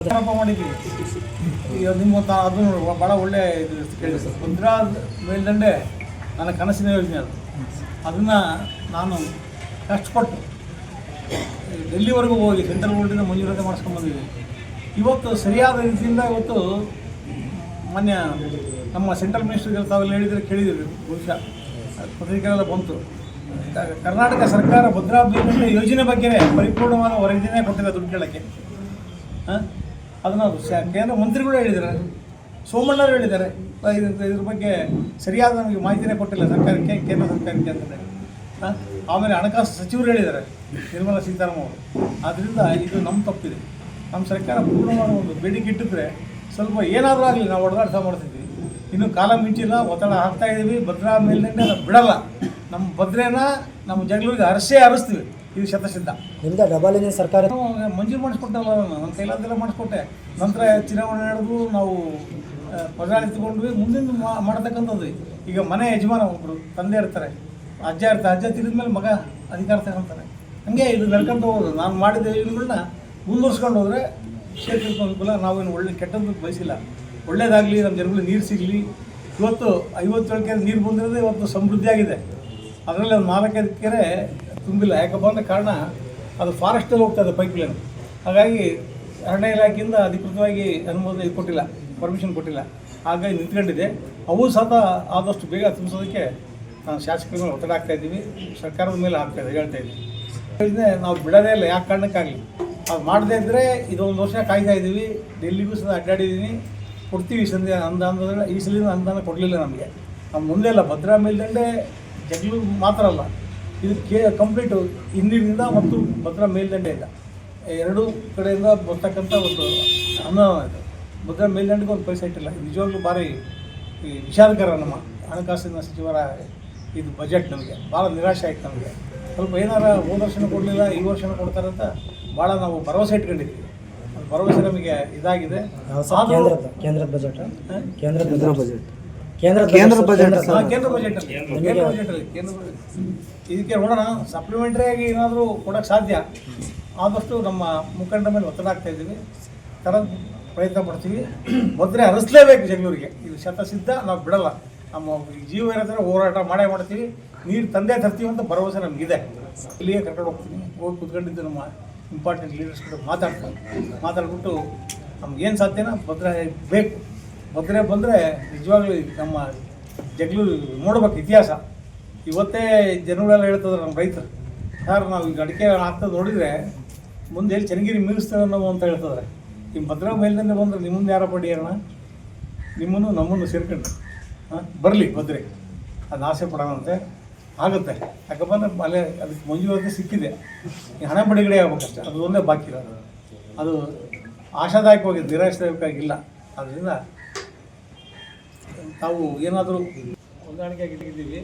ಆರೋಪ ಮಾಡಿದ್ದೀವಿ. ಈಗ ನಿಮ್ಮ ಅದು ಭಾಳ ಒಳ್ಳೆ ಇದು ಕೇಳಿದೆ. ಭದ್ರಾ ಮೇಲ್ದಂಡೆ ನನ್ನ ಕನಸಿನ ಯೋಜನೆ ಅದು. ಅದನ್ನು ನಾನು ಕಷ್ಟಪಟ್ಟು ಡೆಲ್ಲಿವರೆಗೂ ಹೋಗಿ ಸೆಂಟ್ರಲ್ ಬೋರ್ಡಿಂದ ಮಂಜೂರಾತಿ ಮಾಡಿಸ್ಕೊಂಡ್ಬಂದಿದ್ದೀವಿ. ಇವತ್ತು ಸರಿಯಾದ ರೀತಿಯಿಂದ ಇವತ್ತು ಮಾನ್ಯ ನಮ್ಮ ಸೆಂಟ್ರಲ್ ಮಿನಿಸ್ಟರ್ಗಳು ತಾವೆಲ್ಲ ಹೇಳಿದರೆ ಕೇಳಿದ್ದೀವಿ, ಬಹುಶಃ ಪತ್ರಿಕೆಲ್ಲ ಬಂತು. ಕರ್ನಾಟಕ ಸರ್ಕಾರ ಭದ್ರಾ ಮೇಲ್ದಂಡೆ ಯೋಜನೆ ಬಗ್ಗೆ ಪರಿಪೂರ್ಣವಾದ ವರದಿನೇ ಕೊಟ್ಟಿದೆ ದುಡ್ಡು ಕೇಳೋಕ್ಕೆ. ಅದನ್ನು ಕೇಂದ್ರ ಮಂತ್ರಿಗಳು ಹೇಳಿದ್ದಾರೆ, ಸೋಮಣ್ಣರು ಹೇಳಿದ್ದಾರೆ. ಇದ್ರ ಬಗ್ಗೆ ಸರಿಯಾದ ನಮಗೆ ಮಾಹಿತಿನೇ ಕೊಟ್ಟಿಲ್ಲ ಸರ್ಕಾರಕ್ಕೆ, ಕೇಂದ್ರ ಸರ್ಕಾರಕ್ಕೆ ಅಂತಂದರೆ. ಆಮೇಲೆ ಹಣಕಾಸು ಸಚಿವರು ಹೇಳಿದ್ದಾರೆ, ನಿರ್ಮಲಾ ಸೀತಾರಾಮನ್ ಅವರು. ಆದ್ದರಿಂದ ಇದು ನಮ್ಮ ತಪ್ಪಿದೆ. ನಮ್ಮ ಸರ್ಕಾರ ಪೂರ್ಣವಾದ ಒಂದು ಬೇಡಿಕೆ ಇಟ್ಟಿದ್ರೆ ಸ್ವಲ್ಪ ಏನಾದರೂ ಆಗಲಿ ನಾವು ಹೊಡೆದಾಟ ಮಾಡ್ತಿದ್ವಿ. ಇನ್ನು ಕಾಲ ಮಿಂಚಿಲ್ಲ, ಒತ್ತಡ ಹಾಕ್ತಾಯಿದ್ದೀವಿ. ಭದ್ರಾ ಮೇಲ್ದಂಡೆ ನಾವು ಬಿಡಲ್ಲ. ನಮ್ಮ ಭದ್ರೇನ ನಮ್ಮ ಜಗಳೂರಿಗೆ ಹರಿಸ್ತೀವಿ. ಇದು ಶತಸಿದ್ಧ. ನಿಮ್ದು ಡಬಲ್ ಇಂಜಿನ್ ಸರ್ಕಾರ ಮಂಜೂರು ಮಾಡಿಸ್ಕೊಟ್ಟಲ್ಲ, ನನ್ನ ಕೈಲಾದೆಲ್ಲ ಮಾಡಿಸ್ಕೊಟ್ಟೆ. ನಂತರ ಚುನಾವಣೆ ನಡೆದು ನಾವು ಪಗಾರ ತಗೊಂಡ್ವಿ. ಮುಂದಿನ ಮಾಡತಕ್ಕಂಥದ್ದು ಈಗ ಮನೆ ಯಜಮಾನ ಒಬ್ಬರು ತಂದೆ ಇರ್ತಾರೆ, ಅಜ್ಜ ಇರ್ತಾರೆ. ಅಜ್ಜ ತಿರಿದ ಮೇಲೆ ಮಗ ಅಧಿಕಾರ ತಗೊಂತಾರೆ. ಹಾಗೆ ಇದು ನಡ್ಕೊಂಡು ಹೋಗೋದು. ನಾನು ಮಾಡಿದ ಯೋಜನೆಗಳನ್ನ ಮುಂದುವರ್ಸ್ಕೊಂಡು ಹೋದರೆ ಕ್ಷೇತ್ರಕ್ಕೆ ಅನುಕೂಲ. ನಾವೇನು ಒಳ್ಳೆ ಕೆಟ್ಟದ್ದು ಬಯಸಿಲ್ಲ. ಒಳ್ಳೇದಾಗಲಿ, ನಮ್ಮ ಜನಗಳಿಗೆ ನೀರು ಸಿಗಲಿ. ಇವತ್ತು 57 ಕೆರೆ ನೀರು ಬಂದಿರೋದು ಇವತ್ತು ಸಮೃದ್ಧಿಯಾಗಿದೆ. ಅದರಲ್ಲಿ ಒಂದು 4-5 ಕೆರೆ ತುಂಬಿಲ್ಲ. ಯಾಕಪ್ಪ ಅಂದರೆ ಕಾರಣ ಅದು ಫಾರೆಸ್ಟಲ್ಲಿ ಹೋಗ್ತಾಯಿದೆ ಪೈಪ್ಲೈನ್. ಹಾಗಾಗಿ ಅರಣ್ಯ ಇಲಾಖೆಯಿಂದ ಅಧಿಕೃತವಾಗಿ ಅನುಮೋದನೆ ಕೊಟ್ಟಿಲ್ಲ, ಪರ್ಮಿಷನ್ ಕೊಟ್ಟಿಲ್ಲ. ಹಾಗಾಗಿ ನಿಂತ್ಕೊಂಡಿದೆ. ಅವು ಸಹ ಆದಷ್ಟು ಬೇಗ ತುಂಬಿಸೋದಕ್ಕೆ ನಾವು ಶಾಸಕರ ಮೇಲೆ ಒತ್ತಡ ಹಾಕ್ತಾಯಿದ್ದೀವಿ, ಸರ್ಕಾರದ ಮೇಲೆ ಹೇಳ್ತಾಯಿದ್ದೀವಿ. ಯೋಜನೆ ನಾವು ಬಿಡೋದೇ ಇಲ್ಲ, ಯಾಕೆ ಕಾರಣಕ್ಕಾಗಲಿ. ಅದು ಮಾಡದೇ ಇದ್ದರೆ ಇದೊಂದು ವರ್ಷ ಕಾಯ್ತಾ ಇದ್ದೀವಿ. ಡೆಲ್ಲಿಗೂ ಸಹ ಅಡ್ಡಾಡಿದ್ದೀನಿ. ಕೊಡ್ತೀವಿ ಈ ಸಂದೇ ಅನುದಾನ. ಈ ಸಲಿನ ಅನುದಾನ ಕೊಡಲಿಲ್ಲ ನಮಗೆ. ನಮ್ಮ ಮುಂದೆ ಇಲ್ಲ. ಭದ್ರಾ ಮೇಲ್ದಂಡೆ ಜಗಳೂರು ಮಾತ್ರ ಅಲ್ಲ, ಇದು ಕಂಪ್ಲೀಟು ಹಿಂದಿನಿಂದ ಮತ್ತು ಭದ್ರಾ ಮೇಲ್ದಂಡೆಯಿಂದ ಎರಡೂ ಕಡೆಯಿಂದ ಬರ್ತಕ್ಕಂಥ ಒಂದು ಅನುದಾನ ಇದೆ. ಭದ್ರಾ ಮೇಲ್ದಂಡೆಗೆ ಒಂದು ಪೈಸೆ ಇಟ್ಟಿಲ್ಲ. ನಿಜವಾಗ್ಲೂ ಭಾರಿ ವಿಷಾದಕರ. ನಮ್ಮ ಹಣಕಾಸಿನ ಸಚಿವರ ಇದು ಬಜೆಟ್ ನಮಗೆ ಭಾಳ ನಿರಾಶೆ ಆಯ್ತು. ನಮಗೆ ಸ್ವಲ್ಪ ಏನಾರ ಹೋದ ವರ್ಷನೂ ಕೊಡಲಿಲ್ಲ, ಈ ವರ್ಷನೂ ಕೊಡ್ತಾರಂತ ಭಾಳ ನಾವು ಭರವಸೆ ಇಟ್ಕೊಂಡಿದ್ವಿ. ಅದು ಭರವಸೆ ನಮಗೆ ಇದಾಗಿದೆ. ಕೇಂದ್ರ ಬಜೆಟ್ ಇದಕ್ಕೆ ನೋಡೋಣ, ಸಪ್ಲಿಮೆಂಟ್ರಿಯಾಗಿ ಏನಾದರೂ ಕೊಡೋಕ್ಕೆ ಸಾಧ್ಯ ಆದಷ್ಟು ನಮ್ಮ ಮುಖಂಡರ ಮೇಲೆ ಒತ್ತಡ ಆಗ್ತಾ ಇದ್ದೀವಿ. ತರದ ಪ್ರಯತ್ನ ಪಡ್ತೀವಿ. ಮೊದಲೇ ಹರಿಸಲೇಬೇಕು ಜಗಳೂರಿಗೆ. ಇದು ಶತಸಿದ್ಧ, ನಾವು ಬಿಡಲ್ಲ. ನಮ್ಮ ಜೀವ ಇರೋ ಹೋರಾಟ ಮಾಡೇ ಮಾಡ್ತೀವಿ. ನೀರು ತಂದೆ ತರ್ತೀವಿ ಅಂತ ಭರವಸೆ ನಮಗಿದೆ. ಇಲ್ಲಿಯೇ ಕರ್ಕೊಂಡು ಹೋಗ್ತೀನಿ. ಹೋಗಿ ಕೂತ್ಕೊಂಡಿದ್ದು ನಮ್ಮ ಇಂಪಾರ್ಟೆಂಟ್ ಲೀಡರ್ಸ್ ಕೂಡ ಮಾತಾಡ್ಬಿಟ್ಟು ನಮ್ಗೇನು ಸಾಧ್ಯನೋ ಭದ್ರಾ ಬೇಕು. ಭದ್ರಾ ಬಂದರೆ ನಿಜವಾಗ್ಲೂ ನಮ್ಮ ಜಗಳೂರು ನೋಡ್ಬೇಕು ಇತಿಹಾಸ. ಇವತ್ತೇ ಜನಗಳೆಲ್ಲ ಹೇಳ್ತಿದ್ರು ನಮ್ಮ ರೈತರು, ಯಾರು ನಾವು ಈಗ ಅಡಿಕೆ ಹಾಕ್ತದೆ ನೋಡಿದರೆ ಮುಂದೆ ಎಲ್ಲಿ ಚನ್ನಗಿರಿ ಮೀರಿಸ್ತೇವೆ ನಾವು ಅಂತ ಹೇಳ್ತಿದ್ರೆ. ಈ ಭದ್ರಾ ಮೇಲ್ದಂಡೆ ಬಂದರೆ ನಿಮ್ಮನ್ನು ಯಾರ ಪಡಿಯೋಣ, ನಿಮ್ಮನ್ನು ನಮ್ಮನ್ನು ಸೇರ್ಕೊಂಡು ಬರಲಿ ಭದ್ರೆ. ಅದು ಆಸೆ ಪಡೋಣಂತೆ ಆಗುತ್ತೆ. ಯಾಕಪ್ಪ ಅಂದರೆ ಅಲ್ಲೇ ಅದಕ್ಕೆ ಮಂಜೂರಾತಿ ಸಿಕ್ಕಿದೆ. ಈ ಹಣ ಬಿಡುಗಡೆ ಆಗ್ಬೇಕಷ್ಟೆ, ಅದು ಒಂದೇ ಬಾಕಿ ಇರೋದು. ಅದು ಆಶಾದಾಯಕವಾಗಿ ನಿರಾಶಾದಾಯಕವಾಗಿಲ್ಲ. ಅದರಿಂದ ತಾವು ಏನಾದರೂ ಹೊಂದಾಣಿಕೆಯಾಗಿ ಇಟ್ಟಿದ್ದೀವಿ.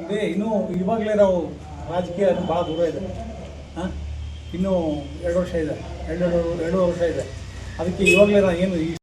ಇದೇ ಇನ್ನೂ ಇವಾಗಲೇ ನಾವು ರಾಜಕೀಯ ಭಾಳ ದೂರ ಇದೆ. ಇನ್ನೂ 2 ವರ್ಷ ಇದೆ, 2 ವರ್ಷ ಇದೆ. ಅದಕ್ಕೆ ಇವಾಗಲೇ ನಾನು ಏನು